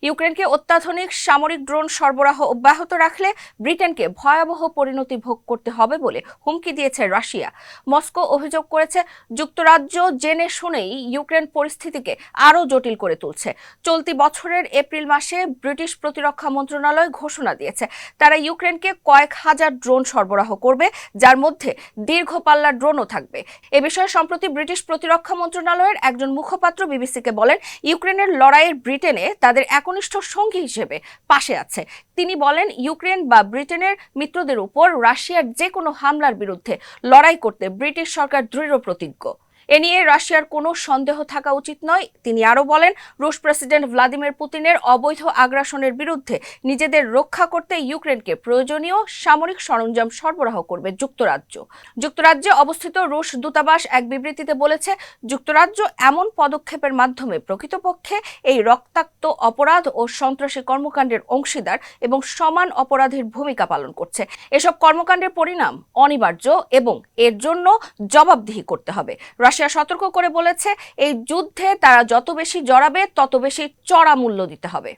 ইউক্রেনকে অত্যাধুনিক সামরিক ড্রোন সরবরাহ অব্যাহত রাখলে ব্রিটেনকে ভয়াবহ পরিণতি ভোগ করতে হবে বলে হুমকি দিয়েছে রাশিয়া। মস্কো অভিযোগ করেছে, যুক্তরাজ্য জেনে শুনেই ইউক্রেন পরিস্থিতিকে আরও জটিল করে তুলছে। চলতি বছরের এপ্রিল মাসে ব্রিটিশ প্রতিরক্ষা মন্ত্রণালয় ঘোষণা দিয়েছে তারা ইউক্রেনকে কয়েক হাজার ড্রোন সরবরাহ করবে, যার মধ্যে দীর্ঘ পাল্লার ড্রোনও থাকবে। এ বিষয়ে সম্প্রতি ব্রিটিশ প্রতিরক্ষা মন্ত্রণালয়ের একজন মুখপাত্র বিবিসিকে বলেন, ইউক্রেনের লড়াইয়ে ব্রিটেনে তাদের একনিষ্ঠ সঙ্গী হিসেবে পাশে আছে। তিনি বলেন, ইউক্রেন বা ব্রিটেনের মিত্রদের উপর রাশিয়ার যে কোনো হামলার বিরুদ্ধে লড়াই করতে ব্রিটিশ সরকার দৃঢ় প্রতিজ্ঞ। এ নিয়ে রাশিয়ার কোনো সন্দেহ থাকা উচিত নয়। তিনি আরও বলেন, রুশ প্রেসিডেন্ট ভ্লাদিমির পুতিনের অবৈধ আগ্রাসনের বিরুদ্ধে নিজেদের রক্ষা করতে ইউক্রেনকে প্রয়োজনীয় সামরিক সরঞ্জাম সরবরাহ করবে যুক্তরাজ্য। যুক্তরাজ্যে অবস্থিত রুশ দূতাবাস এক বিবৃতিতে বলেছে, যুক্তরাজ্য এমন পদক্ষেপের মাধ্যমে প্রকৃতপক্ষে এই রক্তাক্ত অপরাধ ও সন্ত্রাসী কর্মকাণ্ডের অংশীদার এবং সমান অপরাধীর ভূমিকা পালন করছে। এসব কর্মকাণ্ডের পরিণাম অনিবার্য এবং এর জন্য জবাবদিহি করতে হবে। রাশিয়া সতর্ক করে বলেছে, এই যুদ্ধে তারা যত বেশি জড়াবে তত বেশি চড়া মূল্য দিতে হবে।